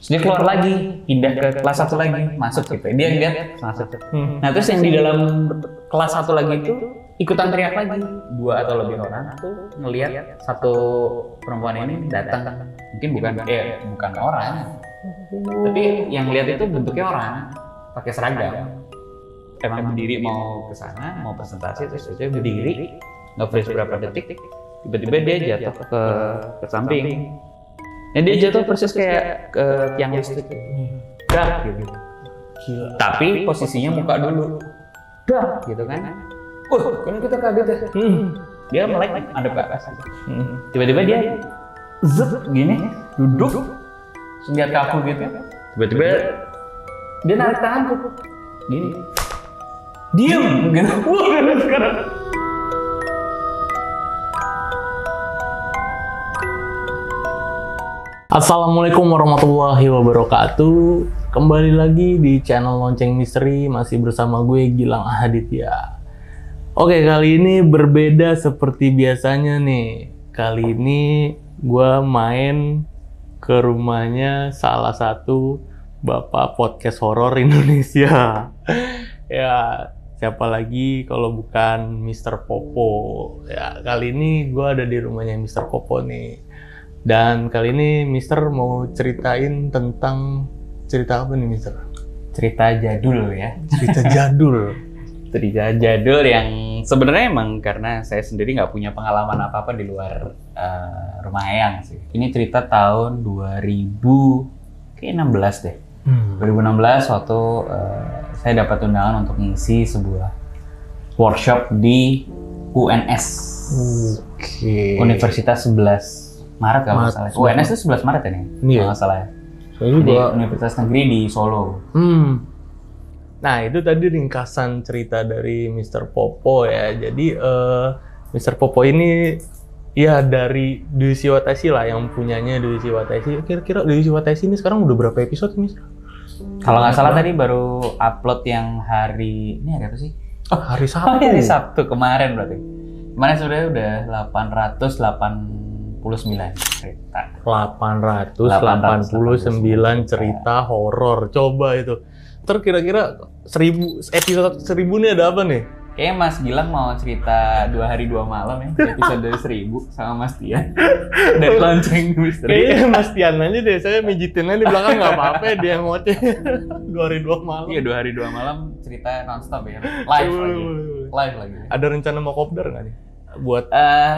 Terus dia keluar lagi, pindah ke kelas 1 lagi, masuk gitu. Dia lihat masuk. Nah terus yang di dalam kelas 1 lagi itu ikutan teriak lagi. 2 atau lebih orang tuh ngelihat satu perempuan ini datang. Mungkin bukan orang, tapi yang lihat itu bentuknya orang, pakai seragam. Emang berdiri mau ke sana, mau presentasi, terus dia berdiri, nge-freeze berapa detik, tiba-tiba dia jatuh ke samping. Dan dia jatuh persis kayak ke tiang listrik. Dak gitu. Gila. Tapi posisinya muka dulu. Dak gitu kan. Kan kita kaget ya. Dia melek ada ke atas. Tiba-tiba dia gini, duduk, lihat ke aku gitu. Tiba-tiba dia narik tanganku. Gini. Diam gitu. Sekarang. Assalamualaikum warahmatullahi wabarakatuh. Kembali lagi di channel Lonceng Misteri, masih bersama gue Gilang Aditya. Oke, kali ini berbeda seperti biasanya nih. Kali ini gue main ke rumahnya salah satu bapak podcast horor Indonesia. Ya, siapa lagi kalau bukan Mr. Popo. Ya, kali ini gue ada di rumahnya Mr. Popo nih. Dan kali ini Mister mau ceritain tentang cerita apa nih Mister? Cerita jadul ya. Cerita jadul. Cerita jadul yang sebenarnya emang karena saya sendiri nggak punya pengalaman apa-apa di luar rumah Eyang sih. Ini cerita tahun 2016 deh. 2016 waktu saya dapat undangan untuk mengisi sebuah workshop di UNS. Oke. Universitas 11 Maret kalau nggak salah. UNS itu 11 Maret ya nih? Iya. Kalau nggak salah ya. Jadi Universitas Negeri di Solo. Nah, itu tadi ringkasan cerita dari Mr. Popo ya. Jadi Mr. Popo ini ya dari Dwi Siwatesi lah yang punyanya Dwi Siwatesi. Kira-kira Dwi Siwatesi ini sekarang udah berapa episode Mister? Kalau nggak salah tadi baru upload yang hari ini hari apa sih? Oh, hari Sabtu. Hari Sabtu kemarin berarti. Kemarin sebenarnya udah 889 cerita. 889 cerita horor. Coba itu. Terus kira-kira 1000 episode 1000 ini ada apa nih? Kayaknya Mas Gilang mau cerita 2 hari 2 malam ya, episode dari 1000 sama Mas Tian dari Lonceng Misteri. Kayaknya Mas Tian aja deh, saya mijitin aja di belakang nggak apa-apa dia yang ngoceh. 2 hari 2 malam. Iya 2 hari 2 malam cerita nonstop ya, live lagi. Ada rencana mau kopdar nggak nih? Buat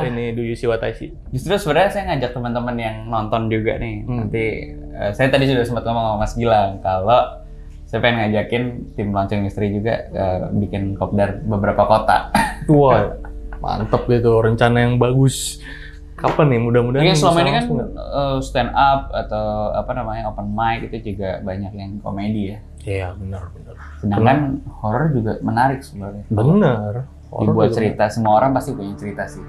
ini Dwi Siwatesi. Justru sebenarnya saya ngajak teman-teman yang nonton juga nih. Nanti saya tadi sudah sempat ngomong sama Mas Gilang kalau saya pengen ngajakin tim Lonceng Misteri juga bikin kopdar beberapa kota. Wah, mantep gitu, rencana yang bagus. Kapan nih? Mudah-mudahan. Mungkin selama ini kan stand up atau apa namanya open mic itu juga banyak yang komedi ya. Iya benar. Sedangkan horor juga menarik sebenarnya. Benar. Dibuat cerita, semua orang pasti punya cerita sih.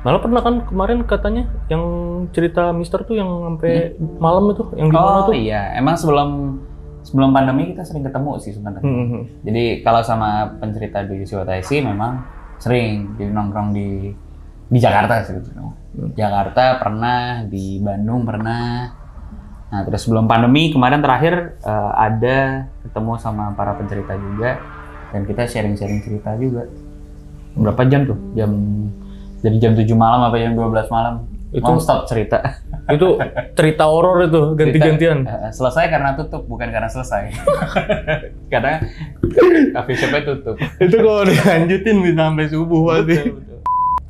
Malah pernah kan kemarin katanya yang cerita Mister tuh yang sampai malam itu, yang gimana tuh? Oh iya, emang sebelum pandemi kita sering ketemu sih sebenarnya. Jadi kalau sama pencerita Dwi Siwatesi memang sering jadi nongkrong di Jakarta sih. Jakarta pernah, di Bandung pernah. Nah terus sebelum pandemi kemarin terakhir ada ketemu sama para pencerita juga dan kita sharing-sharing cerita juga. Berapa jam tuh? Dari jam 7 malam sampai jam 12 malam. Itu non-stop cerita. Itu cerita horor itu, ganti-gantian. Selesai karena tutup, bukan karena selesai. Karena cafe shop-nya tutup. Itu kalau dilanjutin bisa sampai subuh pasti.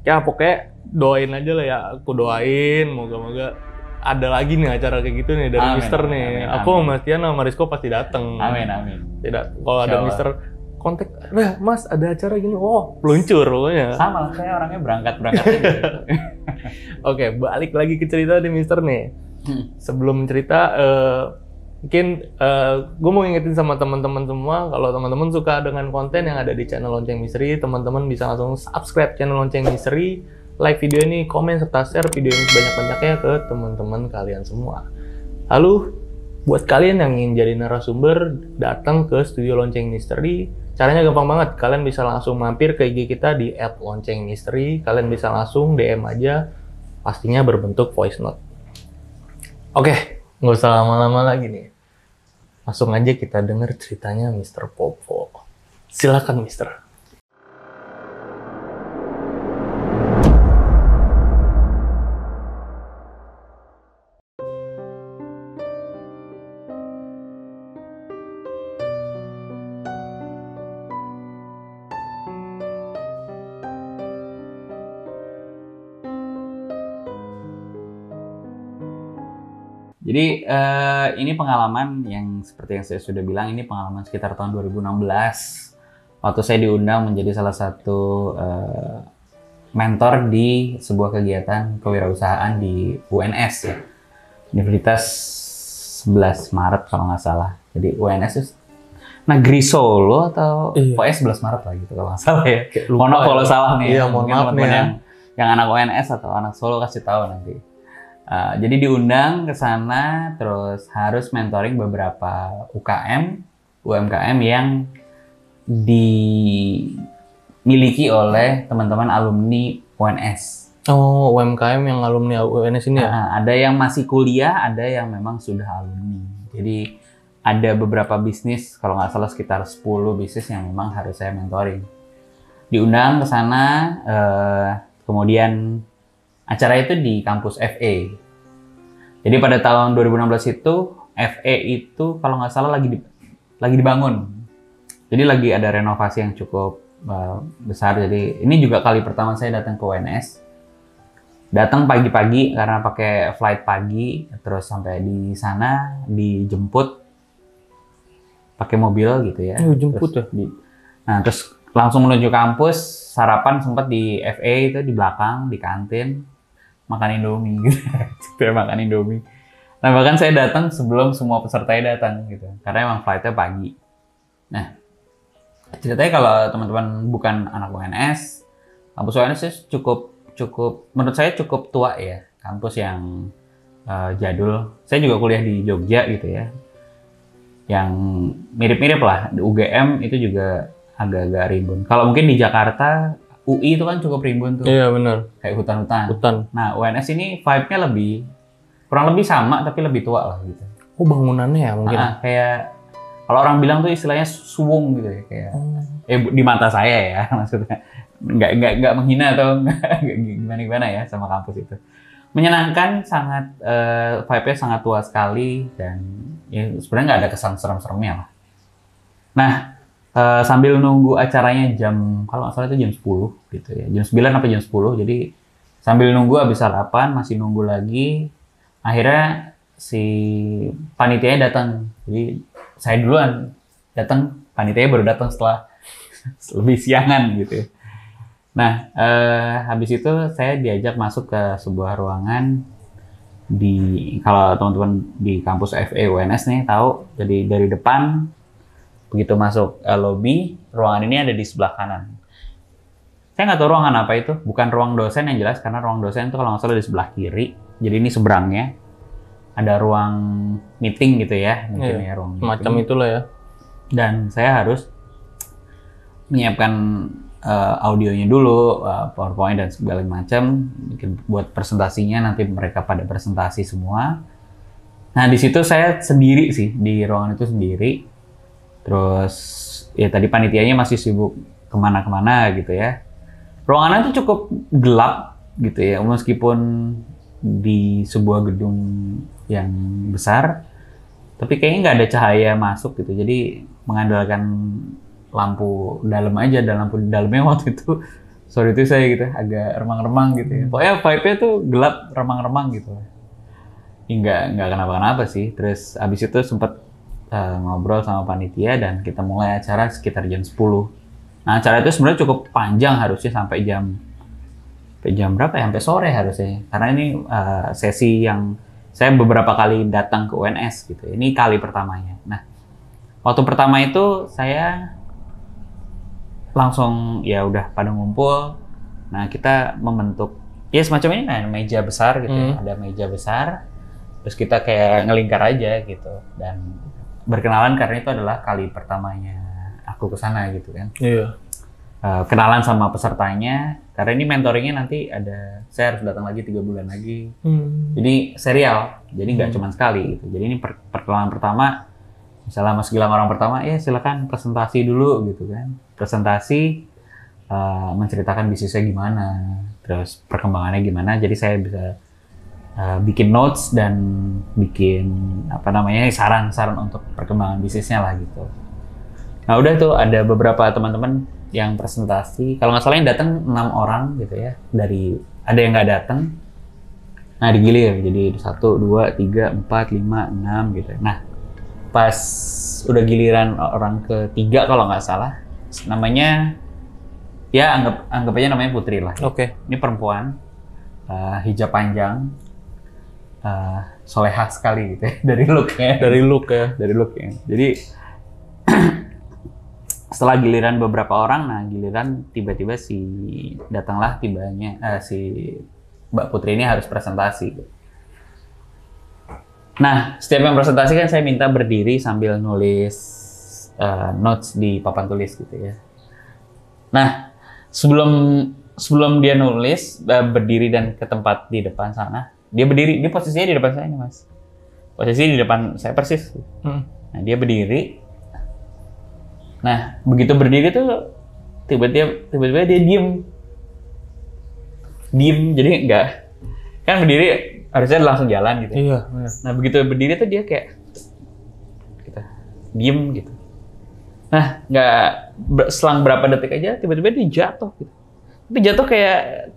Ya pokoknya doain aja lah ya. Aku doain, moga-moga ada lagi nih acara kayak gitu nih dari Mister nih. Aku sama Mas Tian sama Rizko pasti dateng. Amin. Tidak, kalau ada Mister kontak, nah Mas ada acara gini, peluncur pokoknya. Sama, saya orangnya berangkat aja. Oke, balik lagi ke cerita di Mister nih. Sebelum cerita, mungkin gue mau ngingetin sama teman-teman semua, kalau teman-teman suka dengan konten yang ada di channel Lonceng Misteri, teman-teman bisa langsung subscribe channel Lonceng Misteri, like video ini, komen serta share video ini sebanyak-banyaknya ke teman-teman kalian semua. Lalu buat kalian yang ingin jadi narasumber, datang ke studio Lonceng Misteri. Caranya gampang banget, kalian bisa langsung mampir ke IG kita di @loncengmisteri. Kalian bisa langsung DM aja, pastinya berbentuk voice note. Oke, nggak usah lama-lama lagi nih. Langsung aja kita denger ceritanya Mr. Popo. Silakan, Mister. Jadi ini pengalaman yang seperti yang saya sudah bilang, ini pengalaman sekitar tahun 2016. Waktu saya diundang menjadi salah satu mentor di sebuah kegiatan kewirausahaan di UNS ya. Universitas 11 Maret kalau nggak salah. Jadi UNS itu Negeri Solo atau pokoknya 11 Maret lah gitu kalau nggak salah ya. Mohon maaf kalau salah nih. Iya, mohon maaf nih ya. Yang anak UNS atau anak Solo kasih tahu nanti. Jadi diundang ke sana, terus harus mentoring beberapa UMKM yang dimiliki oleh teman-teman alumni UNS. Oh, UMKM yang alumni UNS ini ya? Ada yang masih kuliah, ada yang memang sudah alumni. Jadi ada beberapa bisnis, kalau nggak salah sekitar 10 bisnis yang memang harus saya mentoring. Diundang ke sana, kemudian acara itu di kampus FE. Jadi pada tahun 2016 itu FE itu kalau nggak salah lagi dibangun. Jadi lagi ada renovasi yang cukup besar. Jadi ini juga kali pertama saya datang ke UNS. Datang pagi-pagi karena pakai flight pagi, terus sampai di sana dijemput pakai mobil gitu ya. Jemput ya? Nah terus langsung menuju kampus, sarapan sempat di FE itu di belakang, di kantin. Makan Indomie gitu. Makan Indomie. Nah bahkan saya datang sebelum semua pesertanya datang gitu. Karena emang flightnya pagi. Nah ceritanya kalau teman-teman bukan anak UNS, kampus UNS cukup menurut saya cukup tua ya. Kampus yang jadul. Saya juga kuliah di Jogja gitu ya. Yang mirip-mirip lah. Di UGM itu juga agak-agak rimbun. Kalau mungkin di Jakarta UI itu kan cukup rimbun tuh. Iya benar. Kayak hutan-hutan. Hutan. Nah UNS ini vibe-nya kurang lebih sama tapi lebih tua lah gitu. Oh bangunannya ya mungkin. Kayak kalau orang bilang tuh istilahnya suwung gitu ya kayak. Di mata saya ya maksudnya. Nggak menghina atau gimana ya sama kampus itu. Menyenangkan, sangat vibe-nya sangat tua sekali dan ya sebenarnya nggak ada kesan serem-seremnya lah. Nah sambil nunggu acaranya kalau nggak salah itu jam 10 gitu ya. Jam 9 sampai jam 10. Jadi sambil nunggu habis sarapan, masih nunggu lagi. Akhirnya si panitianya datang. Jadi saya duluan datang, panitianya baru datang setelah lebih siangan gitu ya. Nah, habis itu saya diajak masuk ke sebuah ruangan kalau teman-teman di kampus FE UNS nih tahu, jadi dari depan begitu masuk lobby, ruangan ini ada di sebelah kanan. Saya nggak tahu ruangan apa itu, bukan ruang dosen yang jelas, karena ruang dosen itu kalau nggak salah di sebelah kiri. Jadi ini seberangnya ada ruang meeting gitu ya, mungkin ya ruang meeting. Macam itulah ya. Dan saya harus menyiapkan audionya dulu, PowerPoint dan segala macam, buat presentasinya nanti mereka pada presentasi semua. Nah di situ saya sendiri sih di ruangan itu sendiri. Terus ya tadi panitianya masih sibuk kemana-kemana gitu ya. Ruangannya itu cukup gelap gitu ya, meskipun di sebuah gedung yang besar, tapi kayaknya nggak ada cahaya masuk gitu. Jadi mengandalkan lampu dalam aja, dan lampu dalamnya waktu itu sore itu saya gitu agak remang-remang gitu ya. Pokoknya vibe-nya tuh gelap remang-remang gitu. Nggak kenapa-kenapa sih. Terus abis itu sempat ngobrol sama panitia dan kita mulai acara sekitar jam 10. Nah acara itu sebenarnya cukup panjang, harusnya sampai jam berapa ya? Sampai sore harusnya. Karena ini sesi yang saya beberapa kali datang ke UNS gitu. Ini kali pertamanya. Nah waktu pertama itu saya langsung ya udah pada ngumpul. Nah kita membentuk ya semacam ini kan meja besar gitu ya. Ada meja besar. Terus kita kayak ngelingkar aja gitu dan berkenalan karena itu adalah kali pertamanya aku ke sana gitu kan. Iya. kenalan sama pesertanya, karena ini mentoringnya nanti ada, saya harus datang lagi 3 bulan lagi. Jadi serial, jadi nggak cuma sekali gitu. Jadi ini perkenalan pertama, misalnya Mas Gilang orang pertama, ya silakan presentasi dulu gitu kan. Presentasi, menceritakan bisnisnya gimana, terus perkembangannya gimana. Jadi saya bisa bikin notes dan bikin saran-saran untuk perkembangan bisnisnya lah gitu. Nah udah tuh ada beberapa teman-teman yang presentasi, kalau nggak salah yang datang 6 orang gitu ya, ada yang nggak datang, nah digilir jadi 1, 2, 3, 4, 5, 6 gitu. Nah pas udah giliran orang ketiga kalau nggak salah, namanya ya anggap aja namanya Putri lah. Oke. Ini perempuan, hijab panjang, solehah sekali gitu ya, dari looknya. Jadi setelah giliran beberapa orang, nah giliran tiba-tiba si Mbak Putri ini harus presentasi. Nah, setiap yang presentasi kan saya minta berdiri sambil nulis notes di papan tulis gitu ya. Nah, sebelum dia nulis, berdiri dan ke tempat di depan sana, dia berdiri, dia posisinya di depan saya nih Mas. Posisi di depan saya persis. Nah, dia berdiri. Nah, begitu berdiri tuh tiba-tiba dia diem, jadi enggak, kan berdiri harusnya langsung jalan gitu. Iya. Nah, begitu berdiri tuh dia kayak gitu, diem gitu. Nah, nggak selang berapa detik aja tiba-tiba dia jatuh gitu. Tapi jatuh kayak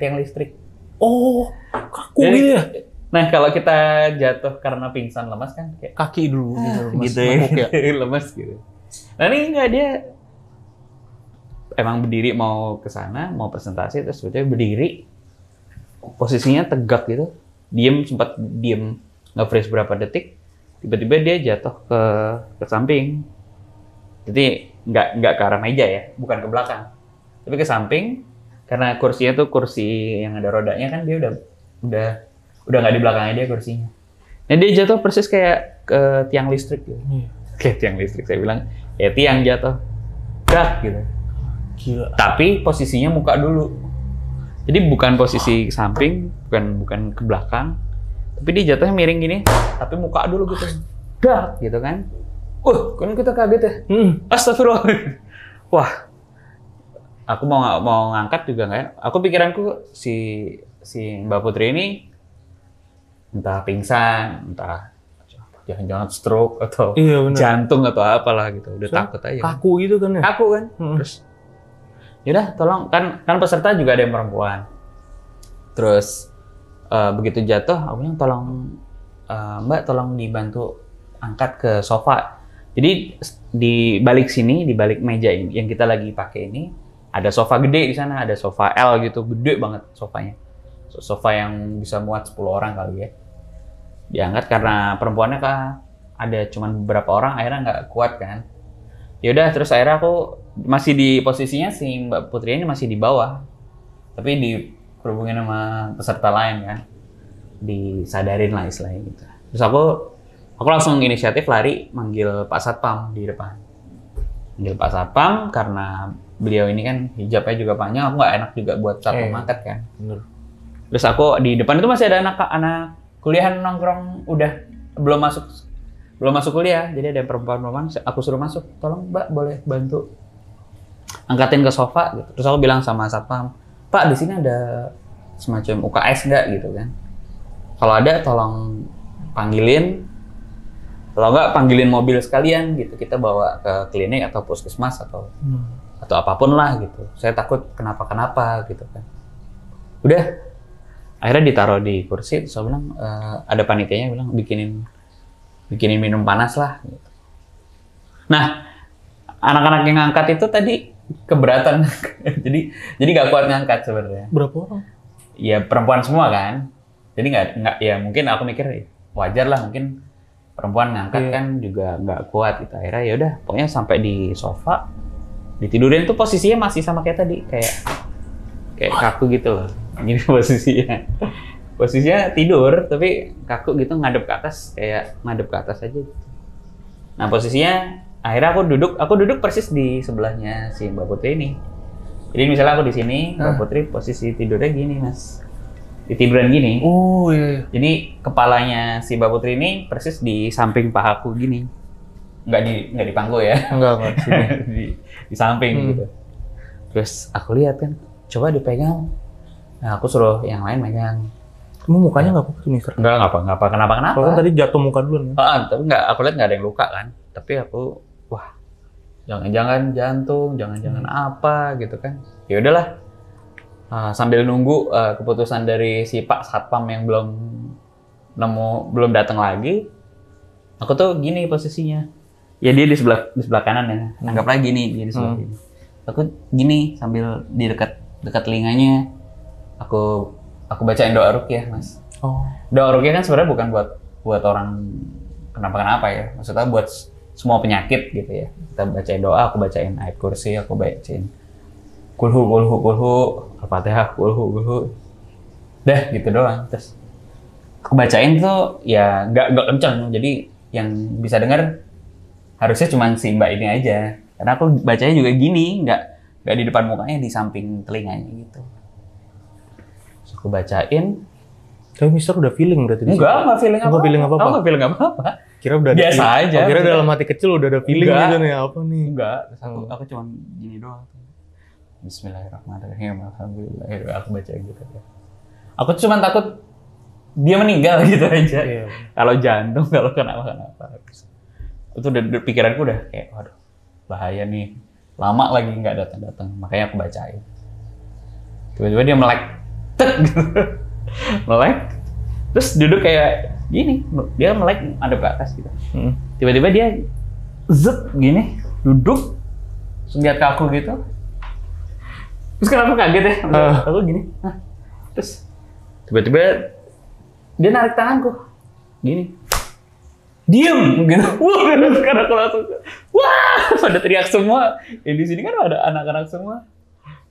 tiang listrik. Oh, kaku gitu ya. Nah, kalau kita jatuh karena pingsan lemas kan kayak Kaki dulu gitu ya. Lemas gitu. Nah, ini enggak, dia emang berdiri mau ke sana, mau presentasi, terus tiba-tiba berdiri, posisinya tegak gitu, sempat diem, nge-freeze berapa detik, tiba-tiba dia jatuh ke samping. Jadi nggak ke arah meja ya, bukan ke belakang, tapi ke samping, karena kursinya tuh kursi yang ada rodanya kan, dia udah nggak di belakangnya dia kursinya. Nah, dia jatuh persis kayak ke tiang listrik gitu. Kayak tiang listrik, saya bilang, ya tiang jatuh, dak gitu. Gila. Tapi posisinya muka dulu. Jadi bukan posisi samping, bukan ke belakang, tapi dia jatuhnya miring gini, tapi muka dulu gitu. Dak gitu kan. Kan kita kaget ya. Astagfirullah. Wah. Aku mau ngangkat juga nggak ya. Aku pikiranku si Mbak Putri ini entah pingsan, entah jangan-jangan stroke atau jantung atau apalah gitu. Udah takut aja. Kaku gitu kan ya? Kaku kan. Terus yaudah tolong, kan peserta juga ada yang perempuan. Terus begitu jatuh, aku bilang tolong Mbak tolong dibantu angkat ke sofa. Jadi di balik sini, di balik meja ini yang kita lagi pakai ini, ada sofa gede di sana, ada sofa L gitu, gede banget sofanya. Sofa yang bisa muat 10 orang kali ya. Diangkat karena perempuannya ada cuman beberapa orang, akhirnya nggak kuat kan. Yaudah, terus akhirnya aku masih di posisinya si Mbak Putri ini masih di bawah, tapi dikerubungin sama peserta lain kan, disadarin lah istilahnya gitu. Terus aku langsung inisiatif lari manggil Pak Satpam di depan. Manggil Pak Satpam karena beliau ini kan hijabnya juga panjang, aku nggak enak juga buat Satpam angkat kan. Bener. Terus aku di depan itu masih ada anak kuliahan nongkrong, belum masuk kuliah, jadi ada perempuan, aku suruh masuk, tolong Mbak boleh bantu angkatin ke sofa gitu. Terus aku bilang sama Satpam, Pak di sini ada semacam UKS nggak gitu kan? Kalau ada tolong panggilin, kalau nggak panggilin mobil sekalian gitu, kita bawa ke klinik atau puskesmas atau apapun lah gitu. Saya takut kenapa gitu kan. Udah. Akhirnya ditaruh di kursi, terus saya bilang, ada panitianya bilang, bikinin minum panas lah. Gitu. Nah, anak-anak yang ngangkat itu tadi keberatan, jadi nggak kuat ngangkat sebenarnya. Berapa orang? Ya perempuan semua kan, jadi nggak ya mungkin aku mikir wajar lah, mungkin perempuan ngangkat kan juga nggak kuat gitu. Akhirnya ya udah, pokoknya sampai di sofa, ditidurin tuh posisinya masih sama kayak tadi, kayak kaku gitu loh. Ini posisinya tidur tapi kaku gitu, ngadep ke atas, kayak ngadep ke atas aja gitu. Nah posisinya akhirnya aku duduk persis di sebelahnya si Mbak Putri ini. Jadi misalnya aku di sini, Mbak Putri posisi tidurnya gini mas, di tiduran gini. Oh iya. Jadi kepalanya si Mbak Putri ini persis di samping pahaku gini, nggak di pangku ya, Enggak sini. di samping gitu. Terus aku lihat kan, coba dipegang. Nah aku suruh yang lain megang. Kamu mukanya nggak apa-apa tuh mister? Enggak kenapa. Kalau kan tadi jatuh muka duluan. Tapi nggak, aku lihat nggak ada yang luka kan. Tapi aku, wah, jangan-jangan jantung, jangan-jangan apa gitu kan. Ya udahlah. Sambil nunggu keputusan dari si Pak Satpam yang belum datang lagi, aku tuh gini posisinya. Ya dia di sebelah kanan ya. Anggaplah gini, dia di sebelah sini. Aku gini sambil di dekat telinganya, aku bacain doa ruqyah mas. Doa ruqyah kan sebenarnya bukan buat orang kenapa ya. Maksudnya buat semua penyakit gitu ya. Kita bacain doa, aku bacain ayat kursi, aku bacain kulhu, Al-Fatihah, kulhu. Dah gitu doang. Terus aku bacain tuh ya nggak kenceng. Jadi yang bisa dengar harusnya cuma si mbak ini aja. Karena aku bacanya juga gini, nggak di depan mukanya, di samping telinganya gitu. Terus aku bacain. Tapi mister udah feeling berarti di situ? Nggak feeling apa-apa. Nggak feeling apa-apa. Kira udah biasa aja. Kira dalam hati kecil udah ada feeling gitu nih, apa nih? Enggak, aku cuma gini doang. Bismillahirrahmanirrahim. Alhamdulillah. Aku baca gitu ya. Aku cuma takut dia meninggal gitu aja. Iya. Kalau jantung, kalau kenapa. Itu udah pikiranku udah kayak waduh, bahaya nih. Lama lagi nggak datang. Makanya aku bacain. Tiba-tiba dia melek. Melek. Terus duduk kayak gini. Dia melek ada ke atas gitu. Tiba-tiba dia gini, duduk. Terus lihat ke aku gitu. Terus kenapa kaget ya? Aku gini. Terus tiba-tiba dia narik tanganku. Gini. Diem gitu. Wah, sekarang aku langsung pada teriak semua. Di sini kan ada anak-anak semua.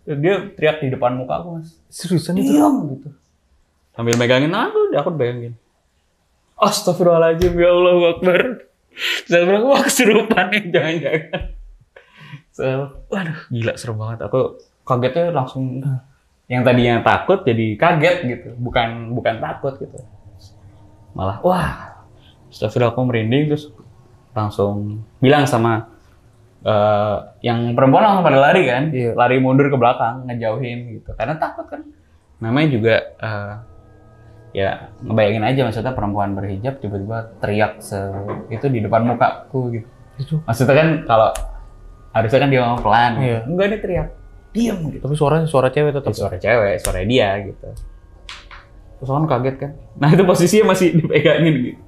Terus dia teriak di depan muka aku, Mas. Seriusan itu? Diem gitu. Sambil megangin aku pegangin. Astagfirullahaladzim, ya Allahu Akbar. Saya bilang, wah kesurupan nih, jangan-jangan. Waduh, gila serem banget. Aku kagetnya langsung, yang tadinya takut jadi kaget gitu. Bukan takut gitu. Malah, wah, astagfirullah, aku merinding, terus langsung bilang sama yang perempuan langsung pada lari kan. Iya. Lari mundur ke belakang, ngejauhin gitu. Karena takut kan. Namanya juga ya ngebayangin aja, maksudnya perempuan berhijab tiba-tiba teriak itu di depan mukaku gitu. Itu. Maksudnya kan kalau harusnya kan dia ngomong pelan, iya. Enggak, dia teriak, diam gitu. Tapi suaranya suara cewek tetap. Suara cewek, suara dia gitu. Terus orang kaget kan. Nah itu posisinya masih dipegangin gitu.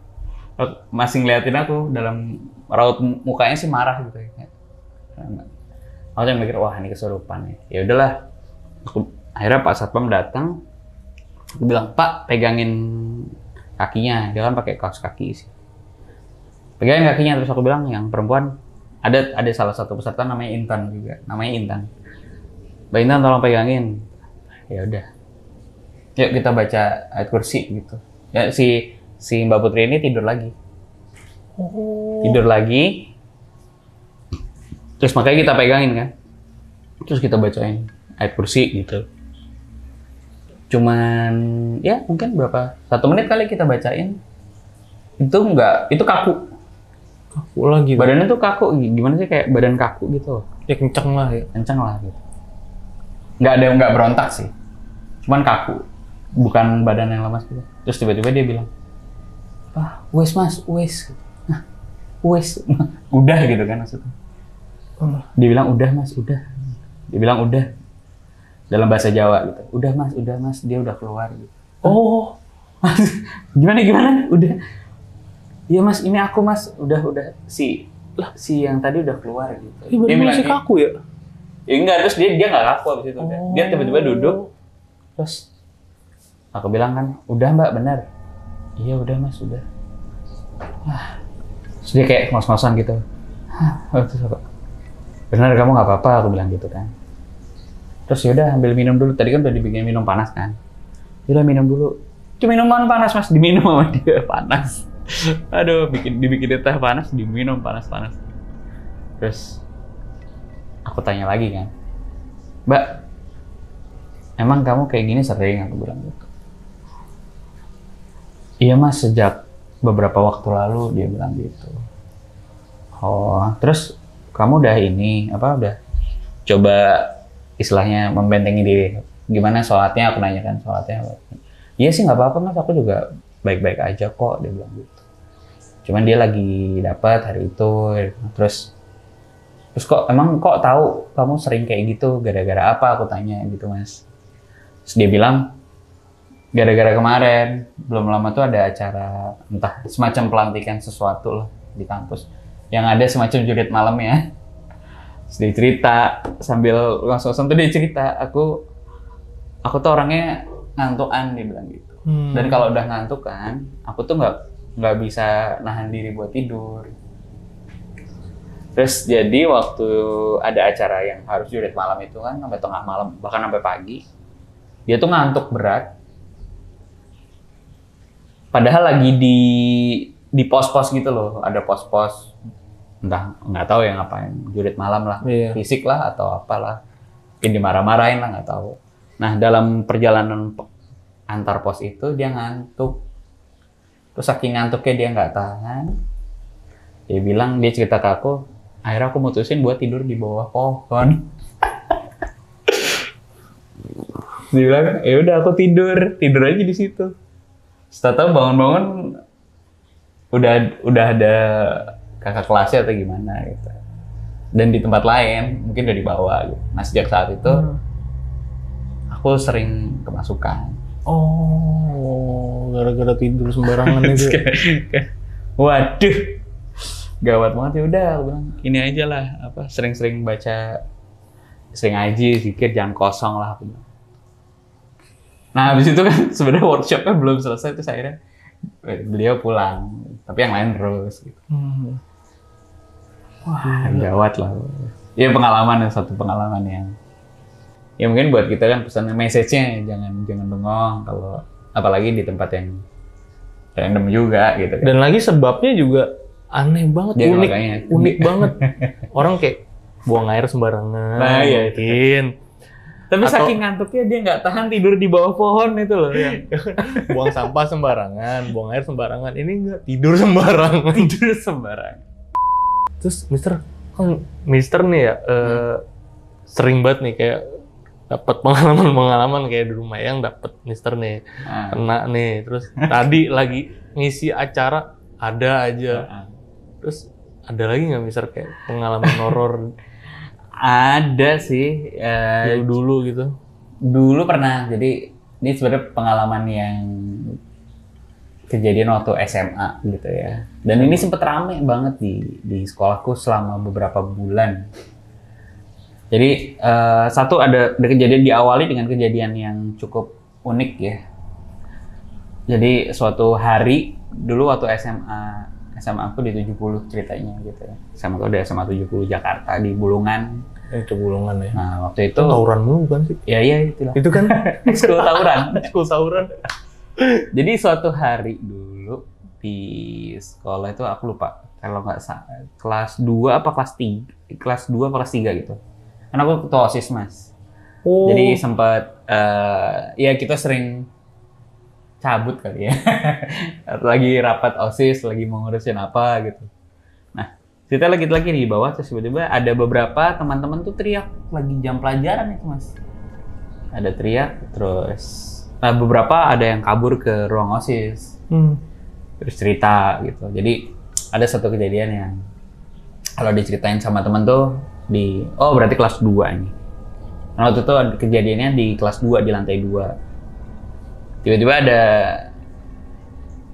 Masih ngeliatin aku, dalam raut mukanya sih marah gitu ya. Aku yang mikir, wah ini kesurupan ya. Ya udahlah. Akhirnya Pak Satpam datang. Aku bilang, Pak, pegangin kakinya. Dia kan pakai kaos kaki sih. Pegangin kakinya, terus aku bilang yang perempuan, ada salah satu peserta namanya Intan juga. Namanya Intan. Mbak Intan tolong pegangin. Ya udah. Yuk kita baca ayat kursi gitu. Ya si Mbak Putri ini tidur lagi. Tidur lagi. Terus makanya kita pegangin kan. Terus kita bacain ayat kursi gitu. Cuman ya mungkin berapa 1 menit kali kita bacain, itu kaku lagi, badannya tuh kaku, gimana sih, kayak badan kaku gitu ya, kenceng lah gitu, nggak berontak sih, cuman kaku, bukan badan yang lemas gitu. Terus tiba-tiba dia bilang, wes mas, wes, udah gitu kan maksudnya. Dia bilang udah mas, udah, dia bilang udah. Dalam bahasa Jawa gitu. Udah mas, dia udah keluar gitu. Oh, mas, gimana? Udah. Iya mas, ini aku mas, udah si yang tadi udah keluar gitu. Dia bilang masih kaku ya? Ya enggak, terus dia nggak kaku abis itu. Dia tiba-tiba duduk, terus aku bilang kan, udah mbak, benar. Iya udah mas, udah. Terus dia kayak ngos-ngosan gitu. Benar kamu nggak apa-apa, aku bilang gitu kan. Terus yaudah ambil minum dulu, tadi kan udah dibikin minum panas kan. Yaudah minum dulu. Itu minuman panas mas, diminum sama dia panas. Aduh, dibikin teh panas, diminum panas-panas. Terus aku tanya lagi kan, Mbak, emang kamu kayak gini sering? Aku bilang gitu. Iya mas, sejak beberapa waktu lalu, dia bilang gitu. Oh, terus kamu udah ini, udah coba istilahnya membentengi diri. Gimana sholatnya? Aku nanya kan, sholatnya. Iya sih nggak apa-apa mas, aku juga baik-baik aja kok, dia bilang gitu. Cuman dia lagi dapat hari itu, terus kok tahu kamu sering kayak gitu, gara-gara apa? Aku tanya gitu mas. Terus dia bilang, gara-gara kemarin, belum lama tuh ada acara, entah semacam pelantikan sesuatu lah di kampus. Yang ada semacam jurit malam ya. Terus dia cerita, sambil ngos-ngosan tuh dia cerita, aku tuh orangnya ngantukan, dia bilang gitu. Dan kalau udah ngantuk kan, aku tuh nggak bisa nahan diri buat tidur. Terus jadi waktu ada acara yang harus jurit malam itu kan, sampai tengah malam, bahkan sampai pagi, dia tuh ngantuk berat. Padahal lagi di pos-pos gitu loh, ada pos-pos, entah nggak tahu yang ngapain, jurit malam lah, fisik lah atau apalah, mungkin dimarah-marahin lah, nggak tahu. Nah dalam perjalanan antar pos itu dia ngantuk, terus saking ngantuknya dia nggak tahan, dia cerita ke aku, akhirnya aku mutusin buat tidur di bawah pohon. Dia bilang, ya udah aku tidur aja di situ. Setelah bangun-bangun udah ada kakak kelasnya atau gimana gitu. Dan di tempat lain mungkin udah dibawa gitu. Nah sejak saat itu aku sering kemasukan. Oh, gara-gara tidur sembarangan itu. Waduh, gawat banget. Ya udah, aku bilang ini aja lah, sering-sering baca, sering ngaji, zikir, jangan kosong lah. Aku bilang. Nah habis itu kan sebenarnya workshopnya belum selesai, terus akhirnya beliau pulang, tapi yang lain terus. Gitu. Wah, gawat lah. Ya satu pengalaman yang ya mungkin buat kita kan pesan message-nya jangan bengong kalau apalagi di tempat yang random juga gitu kan. Dan lagi sebabnya juga aneh banget, ya, unik banget. Orang kayak buang air sembarangan. Nah, iya. Mungkin. Tapi saking ngantuknya dia nggak tahan tidur di bawah pohon itu loh. Yang buang sampah sembarangan, buang air sembarangan. Ini nggak tidur sembarangan. Tidur sembarangan. Terus Mister nih ya sering banget nih kayak dapat pengalaman kayak di rumah yang dapat Mister nih kena nih. Terus tadi lagi ngisi acara ada aja. Terus ada lagi nggak Mister kayak pengalaman horor? Ada sih. Dulu gitu. Dulu pernah. Jadi ini sebenarnya pengalaman yang kejadian waktu SMA gitu ya. Dan ini sempet rame banget di sekolahku selama beberapa bulan. Jadi satu ada kejadian, diawali dengan kejadian yang cukup unik ya. Jadi suatu hari dulu waktu SMA aku di 70 ceritanya gitu ya. SMA aku di SMA 70 Jakarta di Bulungan. Itu Bulungan ya. Nah waktu itu tawuran mulu kan sih? Iya itulah. Itu kan ekskul tawuran. Ekskul tawuran. Jadi suatu hari dulu di sekolah itu aku lupa kalau nggak salah kelas 2 apa kelas 3, kelas 2 apa kelas 3 gitu. Karena aku ketua OSIS mas. Jadi sempat ya kita sering cabut kali ya. Lagi rapat OSIS, lagi mau ngurusin apa gitu. Nah, kita lagi di bawah terus tiba-tiba ada beberapa teman-teman tuh teriak lagi jam pelajaran itu, Mas. Ada teriak terus beberapa ada yang kabur ke ruang OSIS. Terus cerita gitu. Jadi ada satu kejadian yang kalau diceritain sama teman tuh berarti kelas 2 ini. Nah, waktu itu kejadiannya di kelas 2 di lantai 2. Tiba-tiba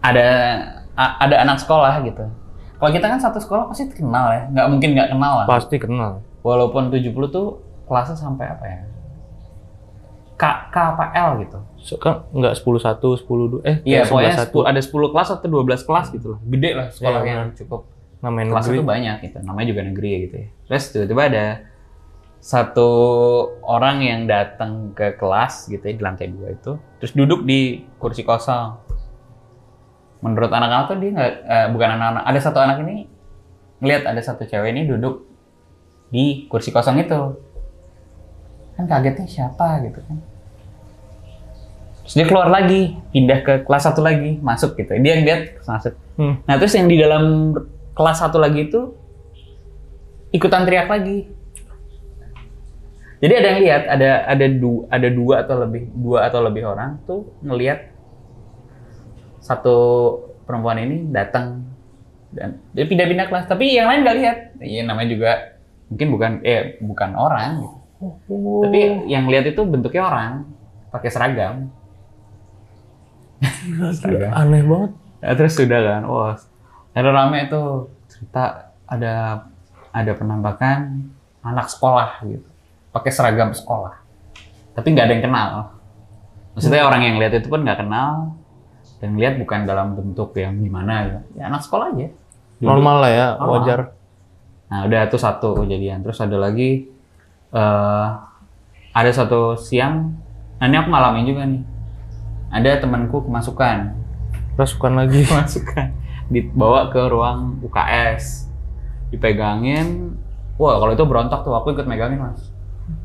ada anak sekolah gitu. Kalau kita kan satu sekolah pasti kenal ya, nggak mungkin nggak kenal lah. Pasti kenal. Walaupun 70 tuh kelasnya sampai apa ya? K apa L gitu. Kan nggak 10-1, 10-2, iya pokoknya ada 10 kelas atau 12 kelas gitu loh. Gede lah sekolahnya, cukup. Namanya kelas negeri. Itu banyak gitu, namanya juga negeri ya gitu ya. Terus tiba-tiba ada satu orang yang datang ke kelas gitu ya di lantai 2 itu, terus duduk di kursi kosong. Menurut anak-anak tuh dia nggak, bukan anak-anak, ada satu anak ini ngeliat ada satu cewek ini duduk di kursi kosong itu. Kan kagetnya siapa gitu kan. Terus dia keluar lagi, pindah ke kelas 1 lagi, masuk gitu. Dia lihat masuk. Nah terus yang di dalam kelas 1 lagi itu ikutan teriak lagi. Jadi ada yang lihat, ada dua atau lebih orang tuh ngelihat satu perempuan ini datang dan dia pindah-pindah kelas. Tapi yang lain nggak lihat. Iya namanya juga mungkin bukan orang. Gitu. Tapi yang lihat itu bentuknya orang pakai seragam. Gila, aneh banget. Ya, terus sudah kan, wah, ada rame itu cerita ada penampakan anak sekolah gitu, pakai seragam sekolah, tapi nggak ada yang kenal. Maksudnya orang yang lihat itu pun nggak kenal dan lihat bukan dalam bentuk yang gimana gitu. Ya anak sekolah aja. Normal lah ya, wajar. Nah udah itu satu kejadian, terus ada lagi ada satu siang, nah ini aku ngalamin juga nih. Ada temanku kemasukan lagi, dibawa ke ruang UKS, dipegangin. Wah kalau itu berontak tuh, aku ikut megangin mas.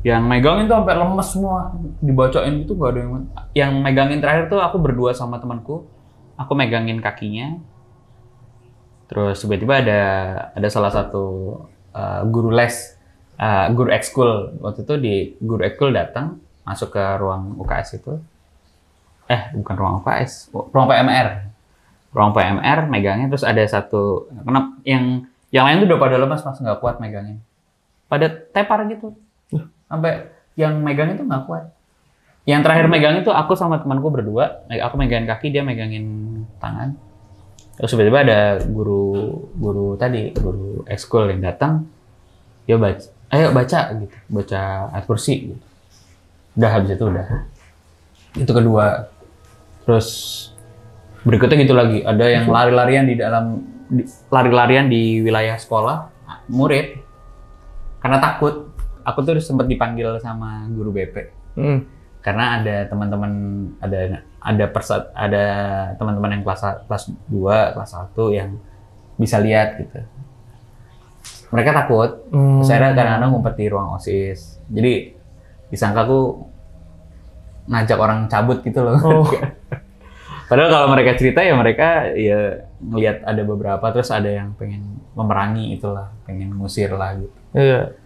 Yang megangin tuh sampai lemes semua, dibacain gitu gak ada yang megangin. Terakhir tuh aku berdua sama temanku, aku megangin kakinya. Terus tiba-tiba ada salah satu guru les, guru ekskul waktu itu guru ekskul datang masuk ke ruang UKS itu. Bukan ruang UKS, ruang PMR megangnya. Terus ada satu, kenapa yang lain tuh udah pada lemas mas, nggak kuat megangnya, pada tepar gitu, sampai yang megangnya tuh nggak kuat. Yang terakhir megang itu aku sama temanku berdua, aku megangin kaki, dia megangin tangan. Terus tiba-tiba ada guru ekskul yang datang, dia baca gitu, baca ayat kursi gitu. Udah habis itu kedua. Terus berikutnya gitu lagi, ada yang lari-larian di wilayah sekolah, murid, karena takut. Aku tuh sempat dipanggil sama guru BP, karena ada teman-teman, ada teman-teman yang kelas 2, kelas 1 yang bisa lihat gitu. Mereka takut, saya kadang-kadang ngumpet di ruang OSIS, jadi disangka aku ngajak orang cabut gitu loh. Padahal kalau mereka cerita ya mereka ya ngelihat ada beberapa, terus ada yang pengen memerangi itulah, pengen ngusir lah gitu. Iya.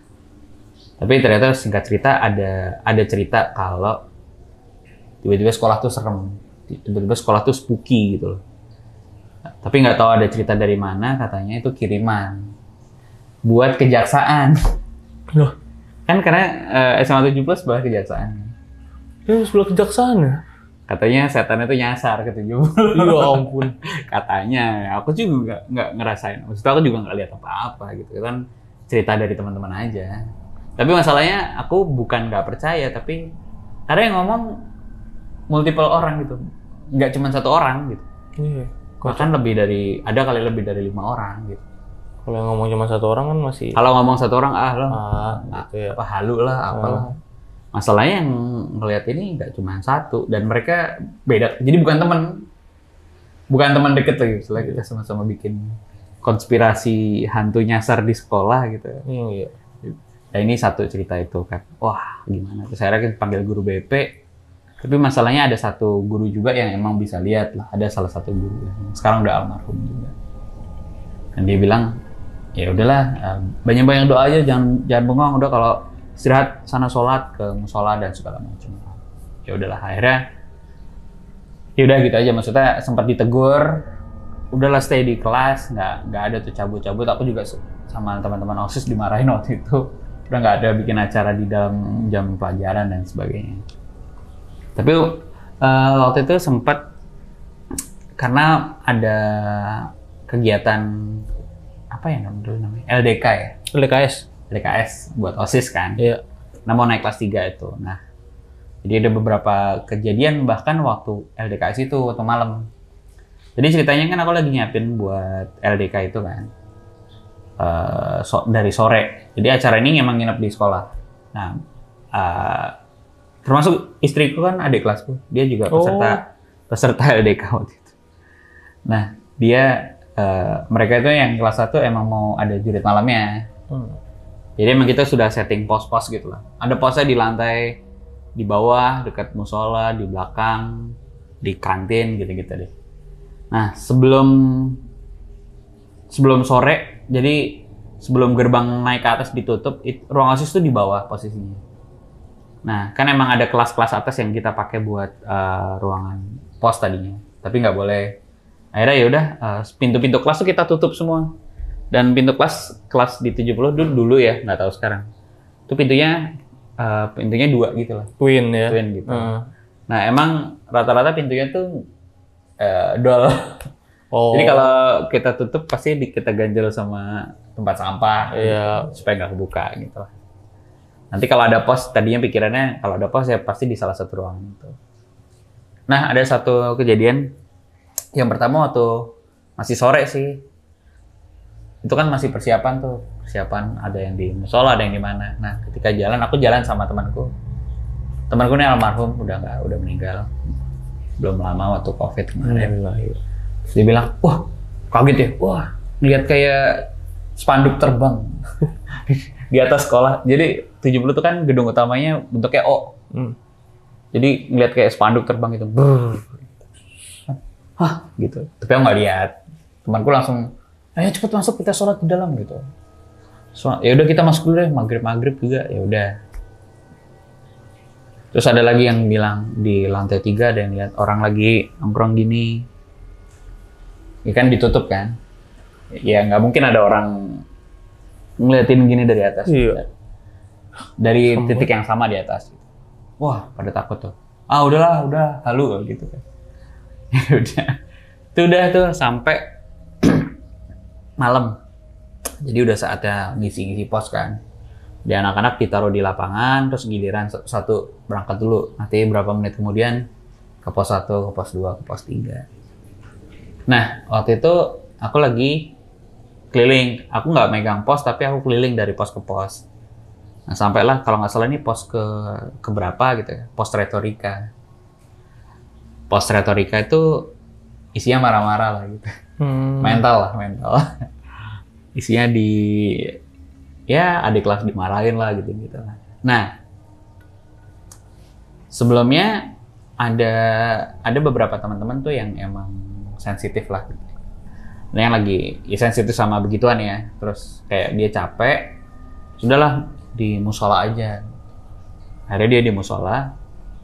Tapi ternyata singkat cerita ada cerita kalau tiba-tiba sekolah tuh serem, tiba-tiba sekolah tuh spooky gitu loh. Tapi nggak tahu ada cerita dari mana, katanya itu kiriman buat kejaksaan. Loh, kan karena SMA 17 sebelah kejaksaan. Ya sebelah kejaksaan ya? Katanya setannya tuh nyasar ke 70. Ya ampun. Katanya, aku juga nggak ngerasain. Maksudnya aku juga nggak lihat apa-apa gitu. Kan cerita dari teman-teman aja. Tapi masalahnya aku bukan nggak percaya, tapi karena yang ngomong multiple orang gitu. Nggak cuma satu orang gitu. Iya. Bahkan ada kali lebih dari 5 orang gitu. Kalau yang ngomong cuma satu orang kan masih. Kalau ngomong satu orang gitu ya. Apa halu lah, apalah. Masalahnya yang ngelihat ini nggak cuma satu, dan mereka beda. Jadi bukan teman deket tuh gitu. Setelah kita sama-sama bikin konspirasi hantu nyasar di sekolah gitu. Iya. Nah ini satu cerita itu kan. Wah gimana? Terus akhirnya kita panggil guru BP. Tapi masalahnya ada satu guru juga yang emang bisa lihat lah. Ada salah satu guru yang sekarang udah almarhum juga. Dan dia bilang, ya udahlah, banyak-banyak doa aja, jangan bengong. Udah kalau istirahat sana, sholat ke musola dan segala macam. Ya udahlah, akhirnya ya udah gitu aja. Maksudnya sempat ditegur, udahlah stay di kelas, nggak ada tuh cabut-cabut. Aku juga sama teman-teman OSIS dimarahin waktu itu, udah nggak ada bikin acara di dalam jam pelajaran dan sebagainya. Tapi waktu itu sempat, karena ada kegiatan apa ya namanya LDK ya, LDKS buat OSIS kan. Iya. Nah mau naik kelas 3 itu. Nah, jadi ada beberapa kejadian bahkan waktu LDKS itu waktu malam. Jadi ceritanya kan aku lagi nyiapin buat LDK itu kan. Dari sore. Jadi acara ini emang nginep di sekolah. Nah, termasuk istriku kan adik kelasku. Dia juga peserta LDK waktu itu. Nah, mereka itu yang kelas 1 emang mau ada jurit malamnya. Jadi emang kita sudah setting pos-pos gitu lah. Ada posnya di lantai di bawah dekat musola, di belakang, di kantin gitu-gitu deh. Nah, sebelum sore, jadi sebelum gerbang naik ke atas ditutup, ruang OSIS itu di bawah posisinya. Nah, kan emang ada kelas-kelas atas yang kita pakai buat ruangan pos tadinya, tapi nggak boleh. Akhirnya ya udah, pintu-pintu kelas tuh kita tutup semua. Dan pintu kelas di 70 dulu ya, nggak tahu sekarang. Itu pintunya 2 gitu lah. Twin ya. Twin gitu. Nah, emang rata-rata pintunya tuh dol. Oh. Jadi kalau kita tutup pasti kita ganjel sama tempat sampah, Iya. gitu, supaya nggak kebuka gitu lah. Nanti kalau ada pos, tadinya pikirannya kalau ada pos ya pasti di salah satu ruangan itu. Nah, ada satu kejadian yang pertama waktu masih sore sih. Itu kan masih persiapan ada yang di musola, ada yang di mana. Nah, ketika aku jalan sama temanku. Temanku ini almarhum, udah meninggal. Belum lama waktu COVID kemarin. Dia bilang, wah kaget ya, wah ngeliat kayak spanduk terbang di atas sekolah. Jadi 70 itu kan gedung utamanya bentuknya O. Jadi ngeliat kayak spanduk terbang gitu. Hah gitu. Tapi aku nggak lihat. Temanku langsung, ayo cepet masuk kita sholat di dalam gitu. Ya udah kita masuk dulu deh, maghrib juga ya udah. Terus ada lagi yang bilang di lantai 3 ada yang lihat orang lagi nongkrong gini. Ya kan ditutup kan, ya nggak mungkin ada orang ngeliatin gini dari atas. Iya. Dari titik yang sama di atas. Wah, pada takut tuh. Ah udahlah, udah halu gitu kan. Itu udah tuh sampai malam. Jadi udah saatnya ngisi pos kan. Di anak-anak ditaruh di lapangan, terus giliran satu berangkat dulu. Nanti berapa menit kemudian ke pos 1, ke pos 2, ke pos 3. Nah, waktu itu aku lagi keliling. Aku nggak megang pos, tapi aku keliling dari pos ke pos. Nah, sampailah kalau nggak salah ini pos ke berapa gitu ya, pos retorika. Pos retorika itu isinya marah-marah lah gitu. Mental. Isinya ya adik kelas dimarahin lah gitu. Nah, sebelumnya ada beberapa teman-teman tuh yang emang sensitif lah gitu. Nah, yang lagi ya sensitif sama begituan ya. Terus kayak dia capek, sudahlah di musola aja. Akhirnya dia di musola.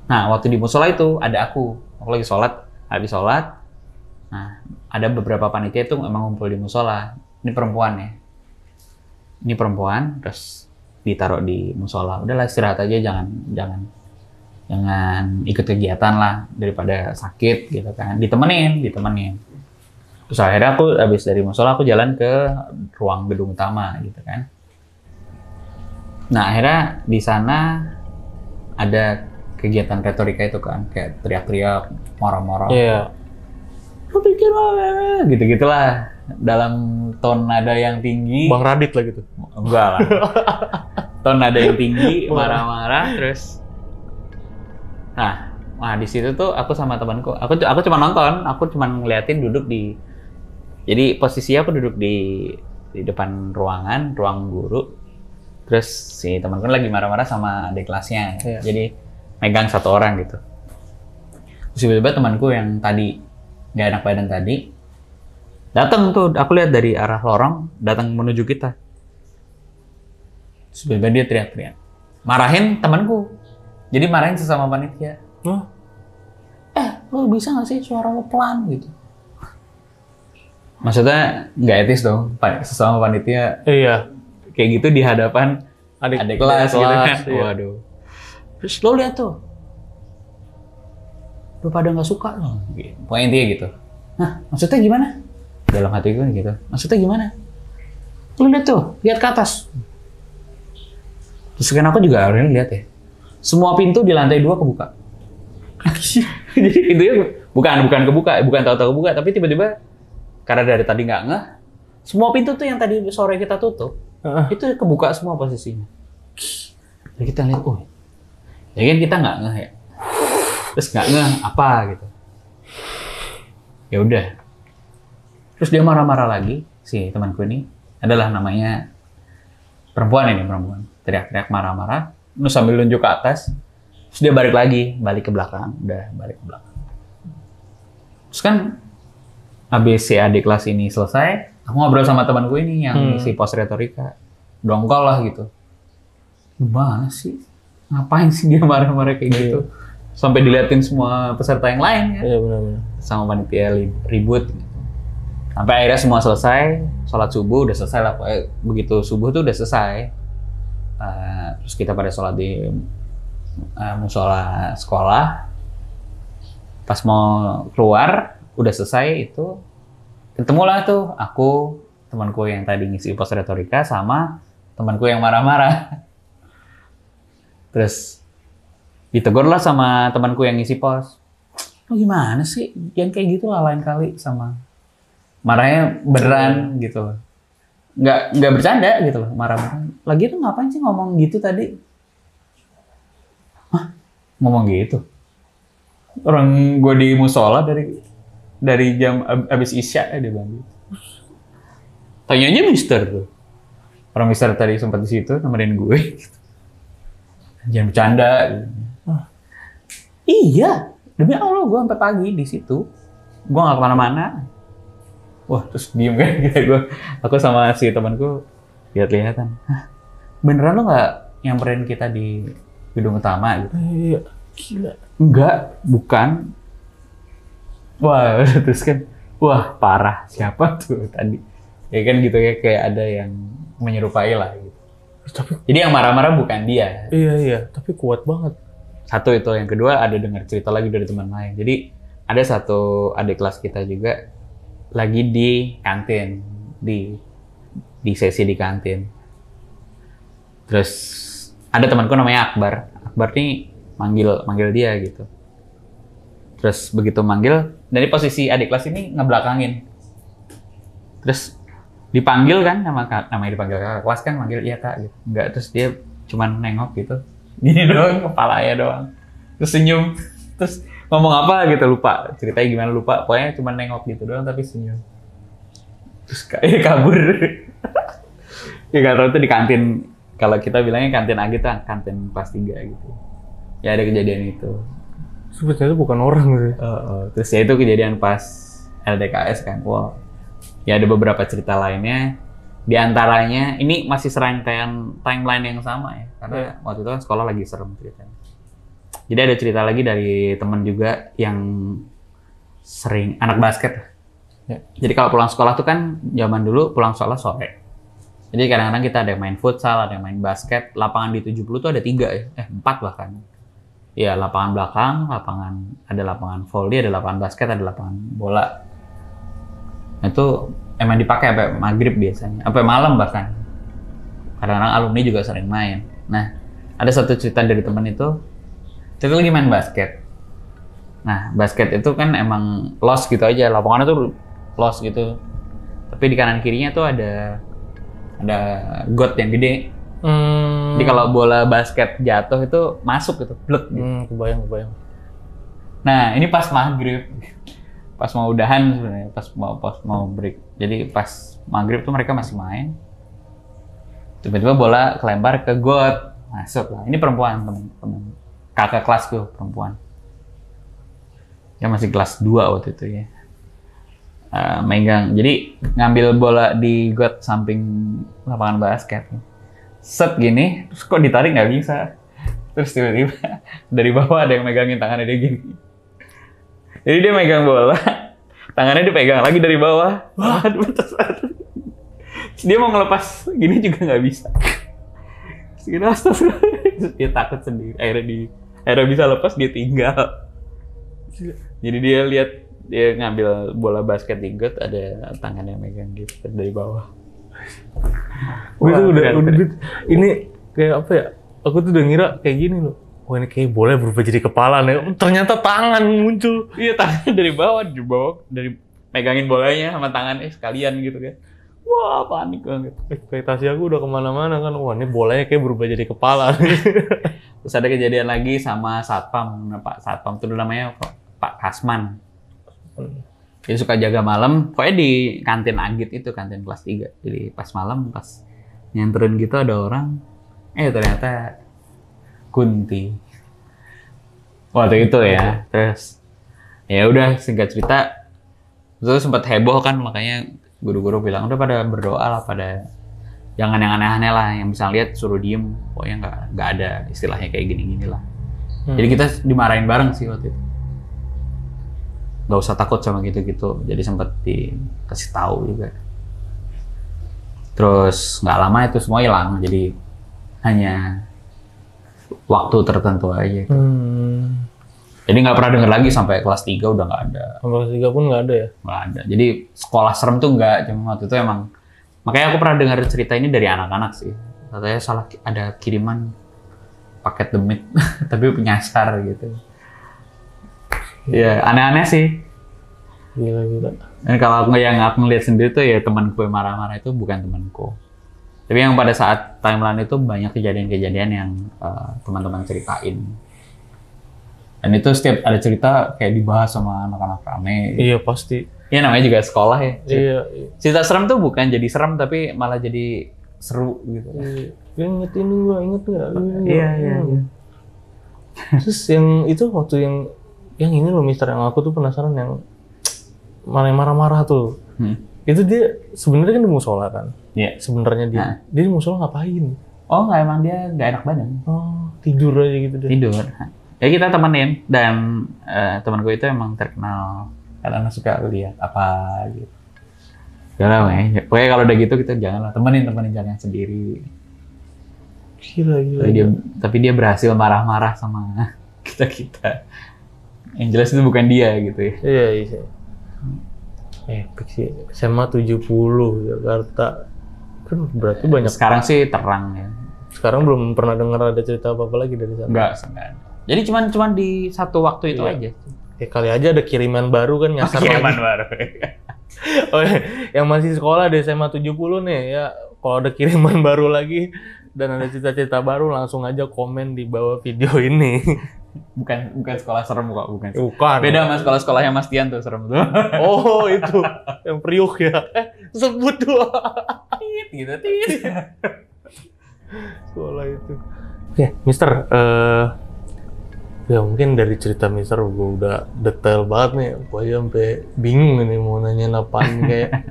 Nah, waktu di musola itu ada aku lagi sholat, habis sholat. Nah, ada beberapa panitia itu emang ngumpul di musola. Ini perempuan ya. Ini perempuan, terus ditaruh di musola. Udahlah istirahat aja, jangan ikut kegiatan lah daripada sakit gitu kan. Ditemenin. Terus akhirnya aku habis dari musola aku jalan ke ruang gedung utama gitu kan. Nah, akhirnya di sana ada kegiatan retorika itu kan, kayak teriak-teriak, marah-marah. Iya. Lu pikir apa? Gitu-gitulah. Dalam ton nada yang tinggi. Bang Radit lah gitu. Enggak lah. Ton nada yang tinggi, marah-marah, terus Nah, di situ tuh aku sama temanku, aku cuma nonton, aku cuma ngeliatin duduk di, jadi posisinya aku duduk di depan ruang guru, terus si temanku lagi marah-marah sama adik kelasnya, jadi megang satu orang gitu. Terus tiba-tiba temanku yang tadi nggak enak badan tadi, datang tuh, aku lihat dari arah lorong, datang menuju kita. Terus tiba-tiba dia teriak-teriak, marahin temanku. Jadi marahin sesama panitia. Lu bisa nggak sih suara lo pelan gitu? Maksudnya nggak etis dong, sesama panitia. Iya. Kayak gitu di hadapan adik kelas gitu kan. Iya. Waduh. Terus lo lihat tuh, lu pada nggak suka loh. Pokoknya intinya gitu. Nah, maksudnya gimana? Dalam hati gue gitu. Maksudnya gimana? Lu lihat tuh, lihat ke atas. Terus kan aku juga akhirnya lihat ya. Semua pintu di lantai 2 kebuka. Jadi intinya bukan kebuka, bukan tahu-tahu kebuka, tapi tiba-tiba karena dari tadi nggak ngeh, semua pintu tuh yang tadi sore kita tutup, itu kebuka semua posisinya. Jadi kita lihat, ya kan kita nggak ngeh ya. Terus nggak ngeh apa gitu. Ya udah. Terus dia marah-marah lagi, si temanku ini adalah namanya perempuan, teriak-teriak marah-marah, sambil nunjuk ke atas. Terus dia balik ke belakang, udah balik ke belakang. Terus kan habis si adik kelas ini selesai, aku ngobrol sama temanku ini yang si pos retorika. Dongkol lah gitu. Gimana sih? Ngapain sih dia marah-marah kayak gitu? Sampai diliatin semua peserta yang lain kan? Iya benar-benar. Sama panitia ribut. Sampai akhirnya semua selesai, sholat subuh udah selesai lah. Begitu subuh tuh udah selesai. Terus kita pada sholat di musola sekolah. Pas mau keluar, udah selesai itu. Ketemulah tuh aku, temanku yang tadi ngisi pos retorika, sama temanku yang marah-marah. Terus ditegur lah sama temanku yang ngisi pos. Lo gimana sih? Yang kayak gitu lah lain kali sama. Marahnya beneran gitu loh. Nggak bercanda gitu loh, marah-marah. Lagi tuh ngapain sih ngomong gitu tadi? Hah? Ngomong gitu? Orang gue di musola dari jam abis isya dia bilang gitu. Tanya aja mister tuh. Orang mister tadi sempat di situ nemenin gue. Gitu. Jangan bercanda. Gitu. Iya, demi Allah gue sampai pagi di situ. Gue nggak kemana-mana. Wah, terus diem kan gitu. Aku sama si temanku lihat-lihatan. Hah, beneran lo nggak nyamperin kita di gedung utama gitu? Iya, gila. Enggak, bukan. Wah, terus kan, wah parah. Siapa tuh tadi? Ya kan gitu ya, kayak ada yang menyerupai lah gitu. Jadi yang marah-marah bukan dia. Iya, tapi kuat banget. Satu itu, yang kedua ada dengar cerita lagi dari teman lain. Jadi ada satu adik kelas kita juga lagi di kantin, di sesi di kantin. Terus ada temanku namanya Akbar. Akbar nih manggil dia gitu. Terus begitu manggil, dari posisi adik kelas ini ngebelakangin. Terus dipanggil kan, namanya dipanggil kakak kelas kan, manggil iya kak gitu. Enggak, terus dia cuman nengok gitu. Gini doang, kepalanya doang. Terus senyum. Terus ngomong apa gitu, lupa. Ceritanya gimana lupa. Pokoknya cuma nengok gitu doang tapi senyum. Terus kayak kabur. Ya gak tau tuh di kantin. Kalau kita bilangnya kantin A gitu, kantin kelas 3 gitu. Ya ada kejadian itu. Sebetulnya itu bukan orang sih. Terus ya itu kejadian pas LDKS kan. Wow. Ya ada beberapa cerita lainnya. Di antaranya, ini masih serangkaian timeline yang sama ya. Karena waktu itu kan sekolah lagi serem ceritanya. Jadi ada cerita lagi dari temen juga yang sering, anak basket. Ya. Jadi kalau pulang sekolah tuh kan, zaman dulu pulang sekolah sore. Jadi kadang-kadang kita ada yang main futsal, ada yang main basket. Lapangan di 70 tuh ada 3 ya, 4 bahkan. Ya lapangan belakang, ada lapangan volley, ada lapangan basket, ada lapangan bola. Nah, itu emang dipakai sampai maghrib biasanya, sampai malam bahkan. Kadang-kadang alumni juga sering main. Nah, ada satu cerita dari teman itu lagi main basket. Nah, basket itu kan emang los gitu aja, lapangannya tuh los gitu. Tapi di kanan kirinya tuh ada got yang gede. Jadi kalau bola basket jatuh itu masuk gitu, blek gitu. Kebayang. Nah, ini pas maghrib. Pas mau udahan sebenarnya, pas mau break. Jadi pas maghrib tuh mereka masih main. Tiba-tiba bola kelempar ke got, masuk lah. Ini perempuan, temen kakak kelasku perempuan. Dia masih kelas 2 waktu itu ya. Megang, jadi ngambil bola di got samping lapangan basket. Set gini, terus kok ditarik nggak bisa. Terus tiba-tiba dari bawah ada yang megangin tangannya dia gini. Jadi dia megang bola, tangannya dipegang lagi dari bawah. Wah, dia mau ngelepas gini juga nggak bisa. Segini astagfirullah. Dia takut sendiri. Akhirnya bisa lepas, dia tinggal. Jadi dia lihat, dia ngambil bola basket di got, ada tangannya megang gitu dari bawah. Wah, udah ini kayak apa ya? Aku tuh udah ngira kayak gini loh. Wah, ini kayak boleh berubah jadi kepala nih. Ternyata tangan muncul. Iya, tangan dari bawah, dari megangin bolanya sama tangannya sekalian gitu kan. Wah, panik banget. Ekspektasi aku udah kemana-mana kan. Wah, ini bolanya kayak berubah jadi kepala. Terus ada kejadian lagi sama satpam. Pak Satpam itu namanya Pak Kasman. Dia suka jaga malam. Pokoknya di kantin Agit itu, kantin kelas 3. Jadi pas malam, pas nyenterin gitu ada orang. Ternyata Kunti. waktu itu ya. Terus ya udah singkat cerita itu sempat heboh kan, makanya guru-guru bilang udah pada berdoa lah, pada jangan yang aneh-aneh lah, yang bisa lihat suruh diem, pokoknya nggak ada istilahnya kayak gini-gini lah. Jadi kita dimarahin bareng sih waktu itu. Nggak usah takut sama gitu-gitu, jadi sempat dikasih tahu juga. Terus nggak lama itu semua hilang, jadi hanya waktu tertentu aja. Jadi nggak pernah denger lagi sampai kelas 3 udah nggak ada. Sampai kelas 3 pun nggak ada ya? Nggak ada. Jadi sekolah serem tuh nggak, cuma waktu itu emang. Makanya aku pernah dengar cerita ini dari anak-anak sih. Katanya salah ada kiriman paket demit, tapi penyasar gitu. Ya aneh-aneh sih. Gila. Dan kalau aku ngeliat sendiri tuh ya temanku yang marah-marah itu bukan temanku. Tapi yang pada saat timeline itu banyak kejadian-kejadian yang teman-teman ceritain. Dan itu setiap ada cerita kayak dibahas sama anak-anak rame. Iya pasti. Iya namanya juga sekolah ya. Iya. Cerita serem tuh bukan jadi serem tapi malah jadi seru gitu. Iya. Inget ini gua, inget nggak? Iya. Terus yang itu waktu yang ini loh Mister, yang aku tuh penasaran yang marah-marah tuh. Itu dia sebenarnya kan di musola kan? Iya. Sebenarnya dia di musola ngapain? Oh nggak, emang dia nggak enak badan. Oh tidur aja gitu deh. Tidur. Ya kita temenin, dan temanku itu emang terkenal karena suka lihat apa gitu. Jangan lah, pokoknya kalau udah gitu kita janganlah temenin jangan sendiri. Gila. Tapi dia berhasil marah-marah sama kita. Yang jelas itu bukan dia gitu ya. Iya. Epic sih. SMA 70 Jakarta. Kan berarti banyak. Sekarang sih terang ya. Sekarang belum pernah dengar ada cerita apa-apa lagi dari sana. Enggak ada. Jadi cuman di satu waktu itu aja. Ya kali aja ada kiriman baru kan nyasar lagi. Kiriman baru. Oh, yang masih sekolah di SMA 70 nih ya, kalau ada kiriman baru lagi dan ada cerita-cerita baru langsung aja komen di bawah video ini. Bukan sekolah serem kok, bukan. Beda sama sekolah-sekolahnya Mas Tian tuh serem tuh. Oh, itu yang Priuk ya. Sebut tuh. Gitu. Sekolah itu. Oke, Mister, ya mungkin dari cerita Mister gue udah detail banget nih, gue sampai bingung ini mau nanyain apaan, kayak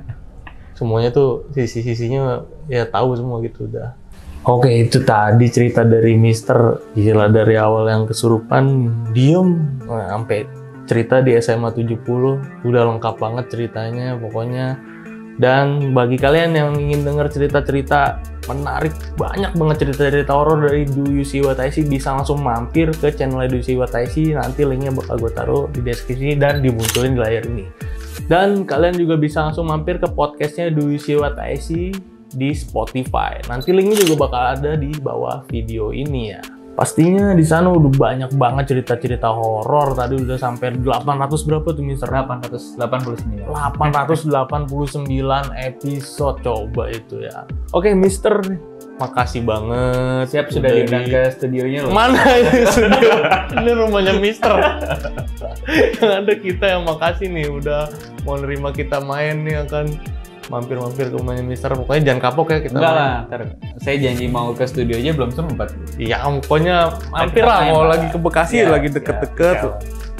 semuanya tuh sisi-sisinya ya tahu semua gitu udah. Oke, itu tadi cerita dari Mister, gila dari awal yang kesurupan diem sampai cerita di SMA 70 udah lengkap banget ceritanya pokoknya. Dan bagi kalian yang ingin dengar cerita-cerita menarik, banyak banget cerita-cerita horor dari Do You See What I See, bisa langsung mampir ke channel Do You See What I See. Nanti linknya bakal gue taruh di deskripsi dan dimunculin di layar ini. Dan kalian juga bisa langsung mampir ke podcastnya Do You See What I See di Spotify. Nanti linknya juga bakal ada di bawah video ini ya. Pastinya di sana udah banyak banget cerita-cerita horor. Tadi udah sampai 800 berapa tuh Mister? 889 episode coba itu ya. Oke Mister, makasih banget. Siap, sudah diundang ke studionya loh. Mana ini studio? Ini rumahnya Mister. Yang ada kita yang makasih nih udah mau nerima kita main nih, akan mampir-mampir ke rumahnya Mister. Pokoknya jangan kapok ya kita. Enggak lah, saya janji mau ke studio aja belum sempat. Iya, pokoknya mampir lah. Mau lagi ke Bekasi, siap, lagi deket-deket.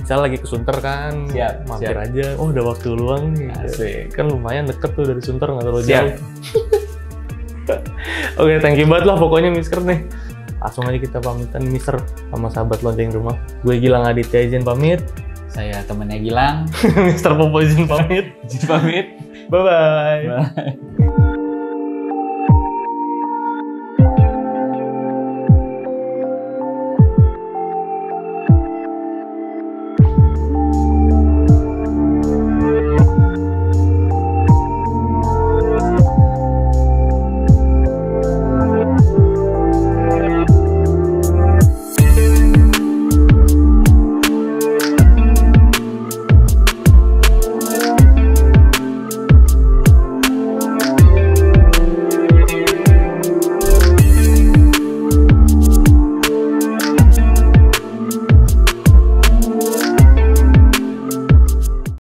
Saya lagi ke Sunter kan, mampir aja. Oh, udah waktu luang nih. Asik. Kan lumayan deket tuh dari Sunter, nggak terlalu jauh. Oke, thank you banget lah pokoknya Mister nih. Langsung aja kita pamitan Mister sama sahabat lonceng rumah. Gue Gilang Aditya izin pamit. Saya temennya Gilang. Mister Popo izin pamit. Izin pamit. Bye-bye. Bye.